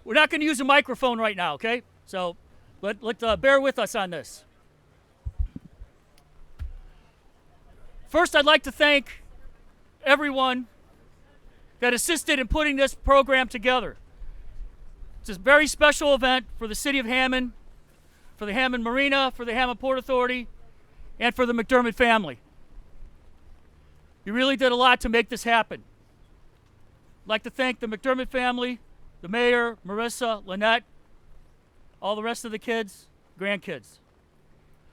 We're not going to use a microphone right now, okay? So bear with us on this. First, I'd like to thank everyone that assisted in putting this program together. It's a very special event for the city of Hammond, for the Hammond Marina, for the Hammond Port Authority, and for the McDermott family. You really did a lot to make this happen. I'd like to thank the McDermott family, the mayor, Marissa, Lynette, all the rest of the kids, grandkids.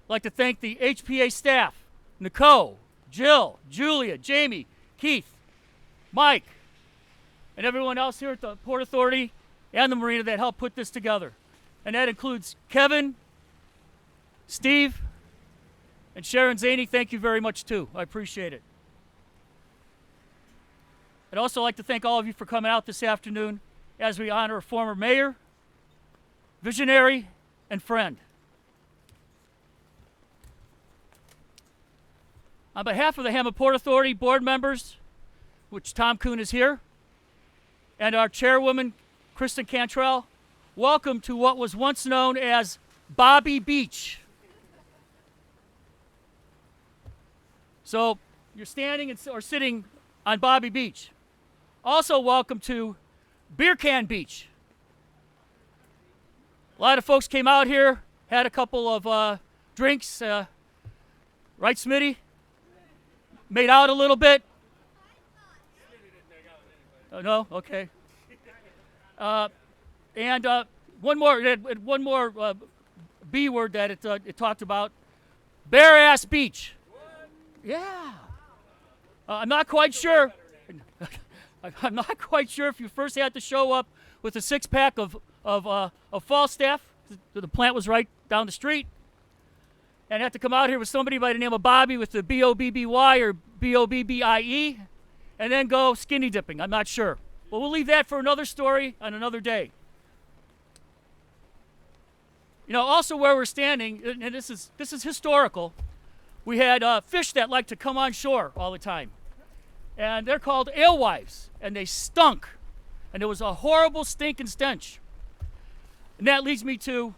I'd like to thank the HPA staff, Nicole, Jill, Julia, Jamie, Keith, Mike, and everyone else here at the Port Authority and the Marina that helped put this together. And that includes Kevin, Steve, and Sharon Zaney. Thank you very much too. I appreciate it. I'd also like to thank all of you for coming out this afternoon as we honor a former mayor, visionary, and friend. On behalf of the Hammond Port Authority board members, which Tom Kuhn is here, and our chairwoman, Kristen Cantrell, welcome to what was once known as Bobby Beach. So you're standing or sitting on Bobby Beach. Also welcome to Beer Can Beach. A lot of folks came out here, had a couple of drinks, right, Smitty? Made out a little bit. Oh, no? Okay. And one more B word that it talked about. Bare Ass Beach. Yeah. I'm not quite sure. I'm not quite sure if you first had to show up with a six-pack of Falstaff. The plant was right down the street. And had to come out here with somebody by the name of Bobby with the B-O-B-B-Y or B-O-B-B-I-E, and then go skinny dipping. I'm not sure. But we'll leave that for another story on another day. You know, also where we're standing, and this is historical, we had fish that like to come on shore all the time. And they're called alewives, and they stunk. And there was a horrible stinking stench. And that leads me to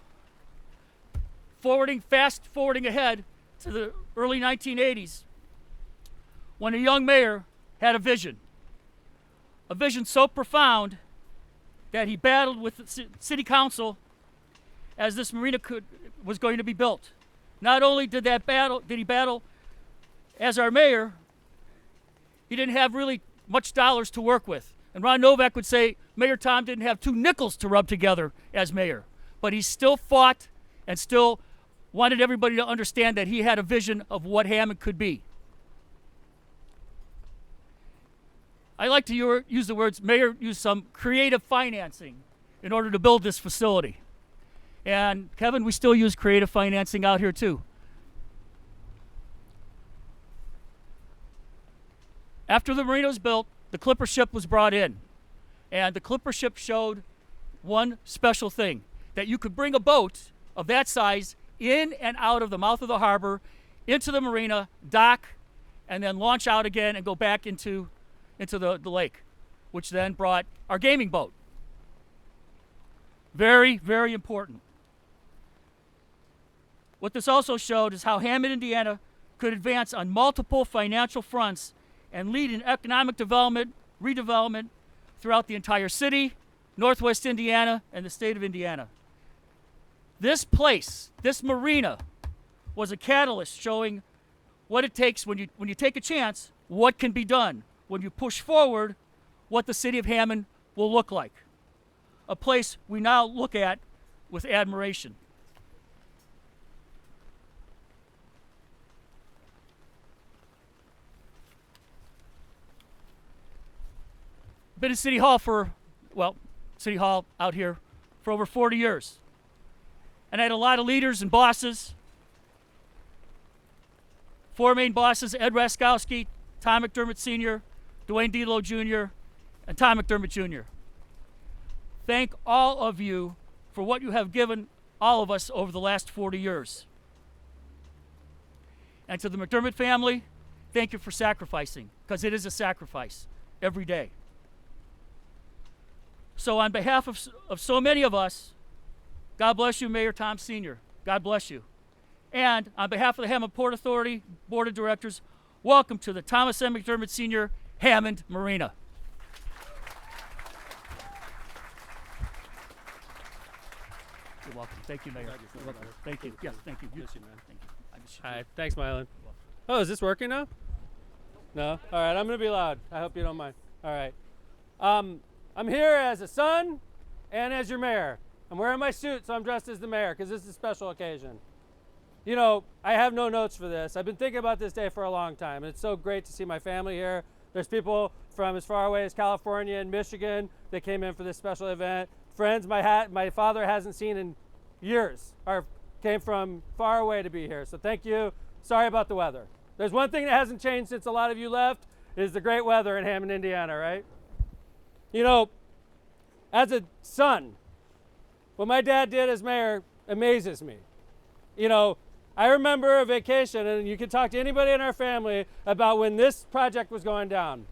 fast forwarding ahead to the early 1980s, when a young mayor had a vision so profound that he battled with the city council as this marina was going to be built. Not only did he battle as our mayor, he didn't have really much dollars to work with. And Ron Novak would say Mayor Tom didn't have two nickels to rub together as mayor. But he still fought and still wanted everybody to understand that he had a vision of what Hammond could be. I like to use the words, Mayor used some creative financing in order to build this facility. And Kevin, we still use creative financing out here too. After the marina was built, the clipper ship was brought in. And the clipper ship showed one special thing, that you could bring a boat of that size in and out of the mouth of the harbor, into the marina, dock, and then launch out again and go back into the lake, which then brought our gaming boat. Very, very important. What this also showed is how Hammond, Indiana could advance on multiple financial fronts and lead in economic development, redevelopment throughout the entire city, Northwest Indiana, and the state of Indiana. This place, this marina, was a catalyst showing what it takes when you take a chance, what can be done. When you push forward, what the city of Hammond will look like. A place we now look at with admiration. Been in City Hall City Hall out here for over 40 years. And I had a lot of leaders and bosses. Four main bosses: Ed Raskowski, Tom McDermott Sr., Dwayne Delo Jr., and Tom McDermott Jr. Thank all of you for what you have given all of us over the last 40 years. And to the McDermott family, thank you for sacrificing, because it is a sacrifice every day. So on behalf of so many of us, God bless you, Mayor Tom Sr. God bless you. And on behalf of the Hammond Port Authority Board of Directors, welcome to the Thomas M. McDermott Sr. Hammond Marina. You're welcome. Thank you, Mayor. You're welcome. Thank you. Yes, thank you. Miss you, man. Thank you. I miss you. All right, thanks, Mylan. Oh, is this working now? No? All right, I'm going to be loud. I hope you don't mind. All right. I'm here as a son and as your mayor. I'm wearing my suit, so I'm dressed as the mayor because this is a special occasion. You know, I have no notes for this. I've been thinking about this day for a long time, and it's so great to see my family here. There's people from as far away as California and Michigan that came in for this special event. Friends my father hasn't seen in years or came from far away to be here. So thank you. Sorry about the weather. There's one thing that hasn't changed since a lot of you left is the great weather in Hammond, Indiana, right? You know, as a son, what my dad did as mayor amazes me. You know, I remember a vacation, and you can talk to anybody in our family about when this project was going down.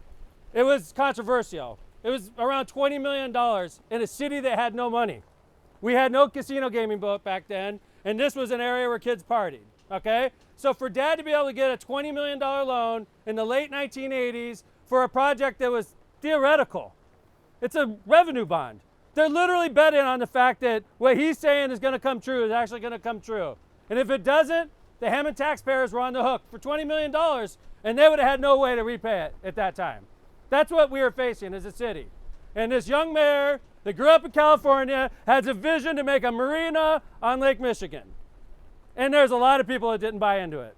It was controversial. It was around $20 million in a city that had no money. We had no casino gaming boat back then, and this was an area where kids partied, okay? So for Dad to be able to get a $20 million loan in the late 1980s for a project that was theoretical, it's a revenue bond. They're literally betting on the fact that what he's saying is going to come true is actually going to come true. And if it doesn't, the Hammond taxpayers were on the hook for $20 million, and they would have had no way to repay it at that time. That's what we were facing as a city. And this young mayor that grew up in California has a vision to make a marina on Lake Michigan. And there's a lot of people that didn't buy into it.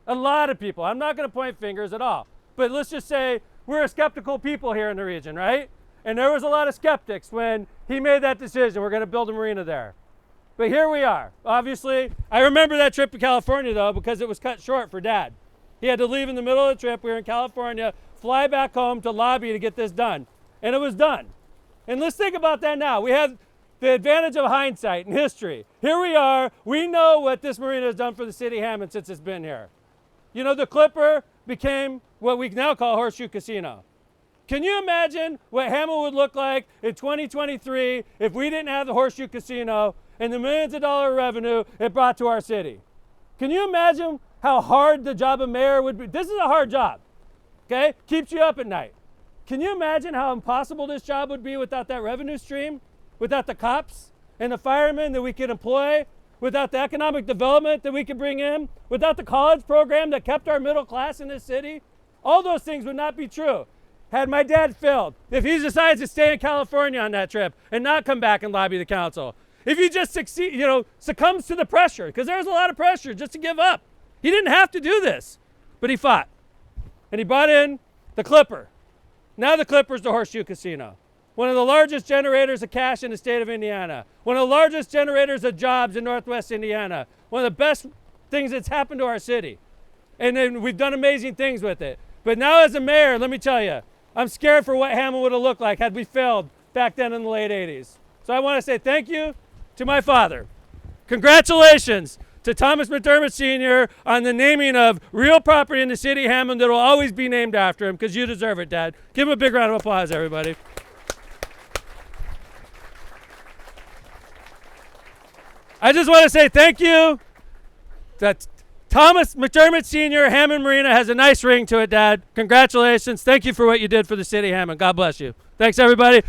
A lot of people. I'm not going to point fingers at all. But let's just say we're a skeptical people here in the region, right? And there was a lot of skeptics when he made that decision. We're going to build a marina there. But here we are. Obviously, I remember that trip to California, though, because it was cut short for Dad. He had to leave in the middle of the trip. We were in California, fly back home to lobby to get this done. And it was done. And let's think about that now. We have the advantage of hindsight and history. Here we are. We know what this marina has done for the city of Hammond since it's been here. You know, the Clipper became what we now call Horseshoe Casino. Can you imagine what Hammond would look like in 2023 if we didn't have the Horseshoe Casino and the millions of dollars revenue it brought to our city? Can you imagine how hard the job of mayor would be? This is a hard job, okay? Keeps you up at night. Can you imagine how impossible this job would be without that revenue stream, without the cops and the firemen that we could employ, without the economic development that we could bring in, without the college program that kept our middle class in this city? All those things would not be true had my dad failed. If he decides to stay in California on that trip and not come back and lobby the council, if he just succumbs to the pressure, because there's a lot of pressure just to give up. He didn't have to do this, but he fought. And he brought in the Clipper. Now the Clipper's the Horseshoe Casino. One of the largest generators of cash in the state of Indiana. One of the largest generators of jobs in Northwest Indiana. One of the best things that's happened to our city. And then we've done amazing things with it. But now as a mayor, let me tell you, I'm scared for what Hammond would have looked like had we failed back then in the late 80s. So I want to say thank you to my father. Congratulations to Thomas McDermott Sr. on the naming of real property in the city of Hammond that will always be named after him, because you deserve it, Dad. Give him a big round of applause, everybody. I just want to say thank you. That Thomas McDermott Sr. Hammond Marina has a nice ring to it, Dad. Congratulations. Thank you for what you did for the city of Hammond. God bless you. Thanks, everybody.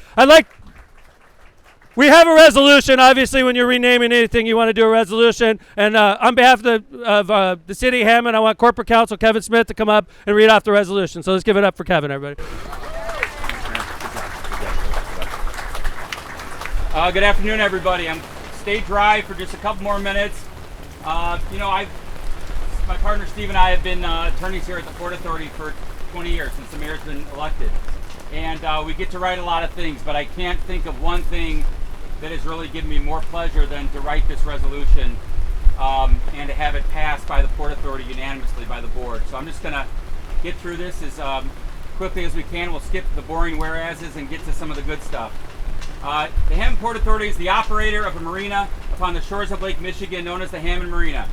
We have a resolution. Obviously, when you're renaming anything, you want to do a resolution. And on behalf of the city of Hammond, I want Corporate Counsel Kevin Smith to come up and read off the resolution. So let's give it up for Kevin, everybody. Good afternoon, everybody. I'm stay dry for just a couple more minutes. My partner Steve and I have been attorneys here at the Port Authority for 20 years since the mayor's been elected. And we get to write a lot of things, but I can't think of one thing that has really given me more pleasure than to write this resolution and to have it passed by the Port Authority unanimously by the board. So I'm just going to get through this as quickly as we can. We'll skip the boring whereases and get to some of the good stuff. The Hammond Port Authority is the operator of a marina upon the shores of Lake Michigan known as the Hammond Marina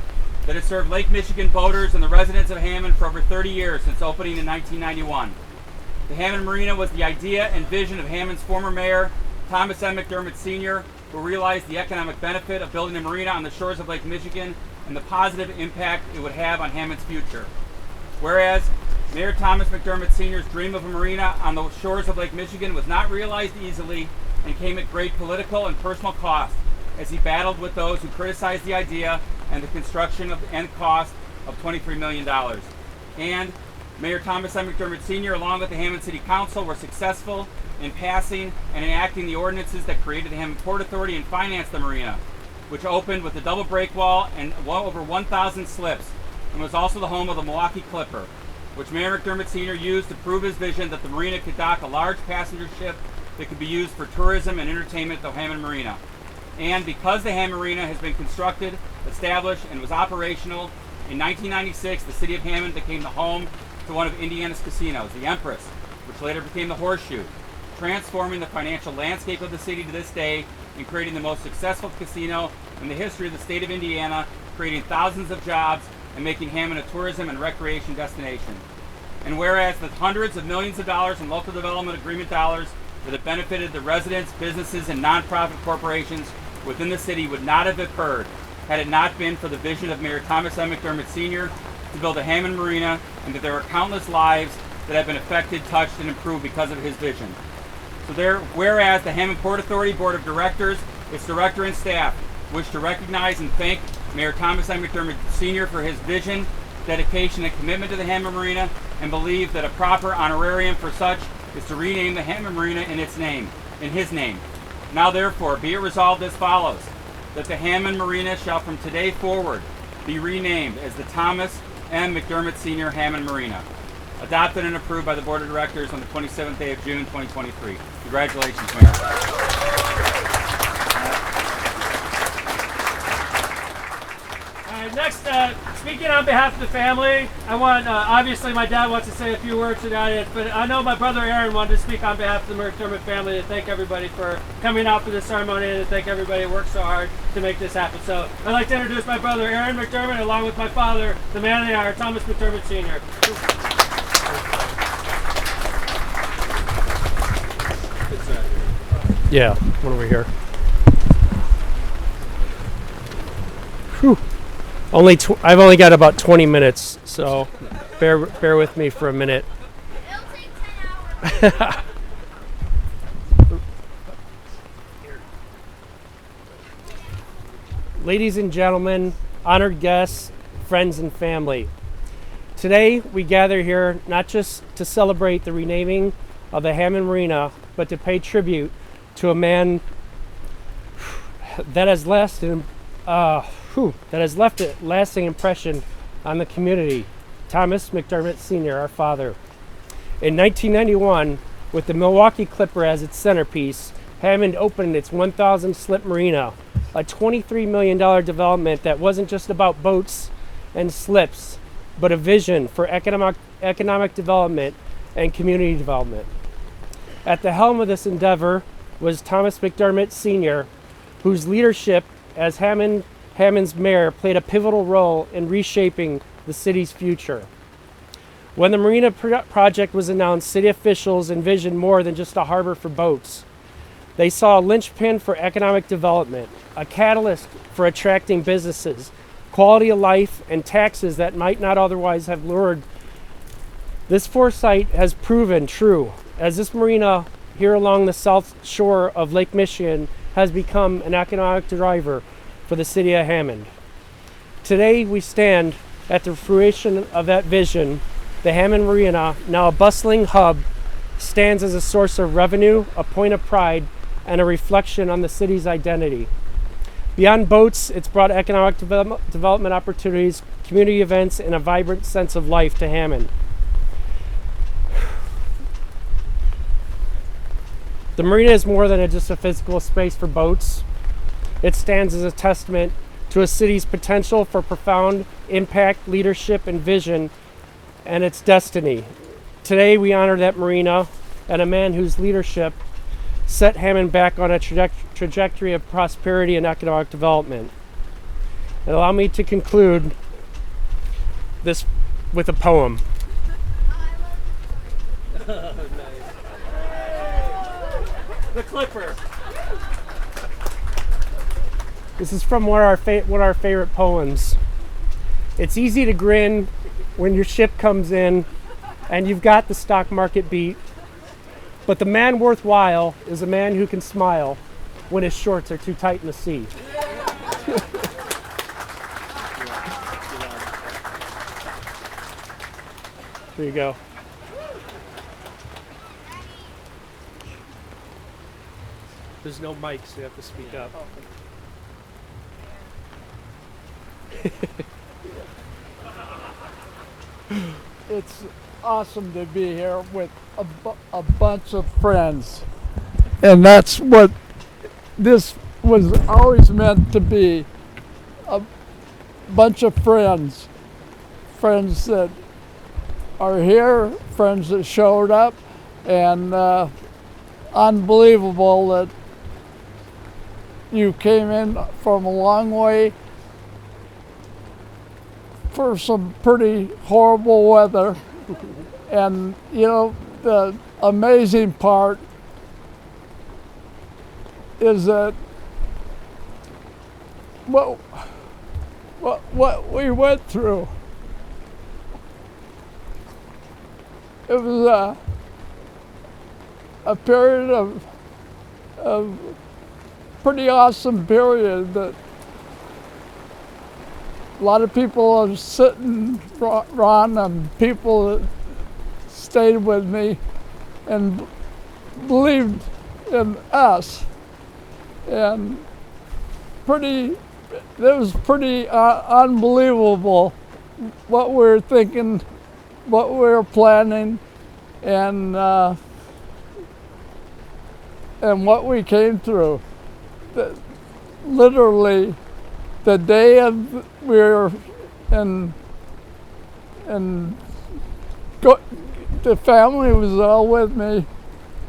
that has served Lake Michigan boaters and the residents of Hammond for over 30 years since opening in 1991. The Hammond Marina was the idea and vision of Hammond's former mayor, Thomas M. McDermott Sr., who realized the economic benefit of building a marina on the shores of Lake Michigan and the positive impact it would have on Hammond's future. Whereas Mayor Thomas McDermott Sr.'s dream of a marina on the shores of Lake Michigan was not realized easily and came at great political and personal cost as he battled with those who criticized the idea and the construction and cost of $23 million. And Mayor Thomas M. McDermott Sr., along with the Hammond City Council, were successful in passing and enacting the ordinances that created the Hammond Port Authority and financed the marina, which opened with a double break wall and over 1,000 slips, and was also the home of the Milwaukee Clipper, which Mayor McDermott Sr. used to prove his vision that the marina could dock a large passenger ship that could be used for tourism and entertainment at the Hammond Marina. And because the Hammond Marina has been constructed, established, and was operational, in 1996, the city of Hammond became the home to one of Indiana's casinos, the Empress, which later became the Horseshoe, transforming the financial landscape of the city to this day and creating the most successful casino in the history of the state of Indiana, creating thousands of jobs and making Hammond a tourism and recreation destination. And whereas the hundreds of millions of dollars in local development agreement dollars that have benefited the residents, businesses, and nonprofit corporations within the city would not have occurred had it not been for the vision of Mayor Thomas M. McDermott Sr. to build a Hammond Marina, and that there are countless lives that have been affected, touched, and improved because of his vision. So whereas the Hammond Port Authority Board of Directors, its director and staff, wish to recognize and thank Mayor Thomas M. McDermott Sr. for his vision, dedication, and commitment to the Hammond Marina, and believe that a proper honorarium for such is to rename the Hammond Marina in his name. Now therefore, be it resolved as follows, that the Hammond Marina shall from today forward be renamed as the Thomas M. McDermott Sr. Hammond Marina. Adopted and approved by the Board of Directors on the 27th day of June, 2023. Congratulations, Mayor. Next, speaking on behalf of the family, I want, obviously my dad wants to say a few words about it, but I know my brother Aaron wanted to speak on behalf of the McDermott family to thank everybody for coming out for this ceremony and to thank everybody who worked so hard to make this happen. So I'd like to introduce my brother Aaron McDermott along with my father, the man of the hour, Thomas McDermott Sr. Yeah, one over here. Whew. I've only got about 20 minutes, so bear with me for a minute. It'll take 10 hours. Ladies and gentlemen, honored guests, friends and family. Today we gather here not just to celebrate the renaming of the Hammond Marina, but to pay tribute to a man that has left a lasting impression on the community, Thomas McDermott Sr., our father. In 1991, with the Milwaukee Clipper as its centerpiece, Hammond opened its 1,000 slip marina, a $23 million development that wasn't just about boats and slips, but a vision for economic development and community development. At the helm of this endeavor was Thomas McDermott Sr., whose leadership as Hammond's mayor played a pivotal role in reshaping the city's future. When the marina project was announced, city officials envisioned more than just a harbor for boats. They saw a linchpin for economic development, a catalyst for attracting businesses, quality of life, and taxes that might not otherwise have lured. This foresight has proven true, as this marina here along the south shore of Lake Michigan has become an economic driver for the city of Hammond. Today we stand at the fruition of that vision. The Hammond Marina, now a bustling hub, stands as a source of revenue, a point of pride, and a reflection on the city's identity. Beyond boats, it's brought economic development opportunities, community events, and a vibrant sense of life to Hammond. The marina is more than just a physical space for boats. It stands as a testament to a city's potential for profound impact, leadership, and vision, and its destiny. Today we honor that marina and a man whose leadership set Hammond back on a trajectory of prosperity and economic development. And allow me to conclude this with a poem. The Clipper. This is from one of our favorite poems. It's easy to grin when your ship comes in and you've got the stock market beat, but the man worthwhile is a man who can smile when his shorts are too tight in the sea. There you go. There's no mic, so you have to speak up. It's awesome to be here with a bunch of friends. And that's what this was always meant to be. A bunch of friends. Friends that are here, friends that showed up, and unbelievable that you came in from a long way for some pretty horrible weather. And you know, the amazing part is that what we went through, it was a period of pretty awesome period that a lot of people are sitting, Ron, and people that stayed with me and believed in us. And it was pretty unbelievable what we were thinking, what we were planning, and what we came through. Literally, the day we were the family was all with me,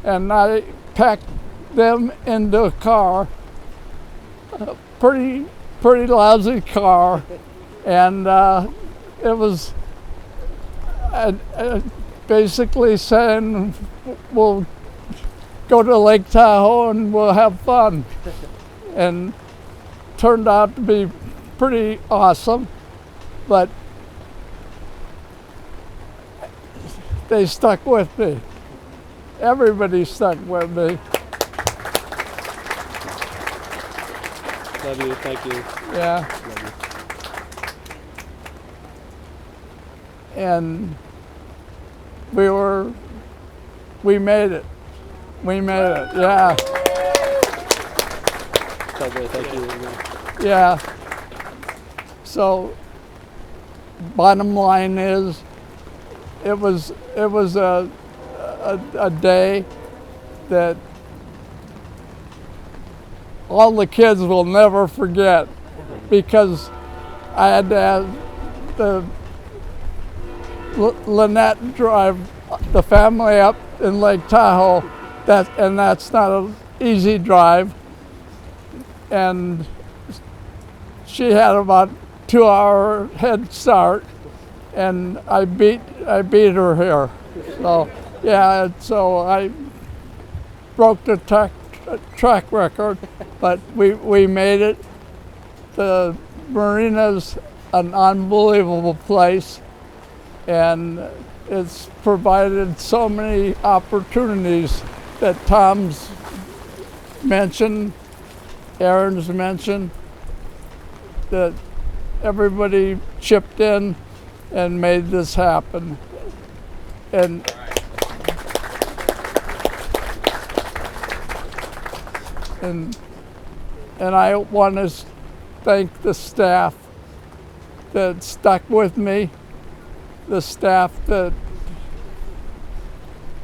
and I packed them into a car, a pretty lousy car, and it was basically saying, we'll go to Lake Tahoe and we'll have fun. And turned out to be pretty awesome, but they stuck with me. Everybody stuck with me. Love you, thank you. Yeah. Love you. And we made it. We made it, yeah. Okay, thank you. Yeah. So, bottom line is, it was a day that all the kids will never forget, because I had to have the Lynette drive the family up in Lake Tahoe, and that's not an easy drive. And she had about 2-hour head start, and I beat her here. So yeah, so I broke the track record, but we made it. The Marina's an unbelievable place, and it's provided so many opportunities that Tom's mentioned, Aaron's mentioned, that everybody chipped in and made this happen. And I want to thank the staff that stuck with me, the staff that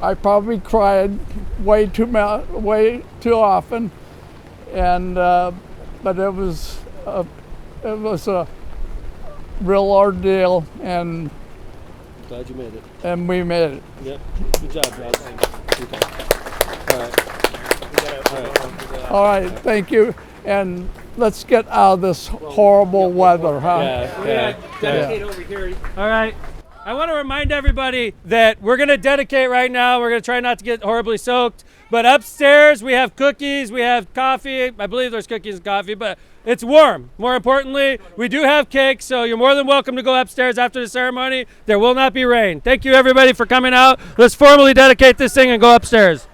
I probably cried way too often, and but it was a real ordeal, and Glad you made it. And we made it. Yep. Good job, Josh. Okay. All right. All right, thank you, and let's get out of this horrible weather, huh? Yeah. Over here. All right. I want to remind everybody that we're going to dedicate right now. We're going to try not to get horribly soaked, But upstairs we have cookies, we have coffee. I believe there's cookies and coffee, but it's warm. More importantly, we do have cake, so you're more than welcome to go upstairs after the ceremony. There will not be rain. Thank you everybody for coming out. Let's formally dedicate this thing and go upstairs.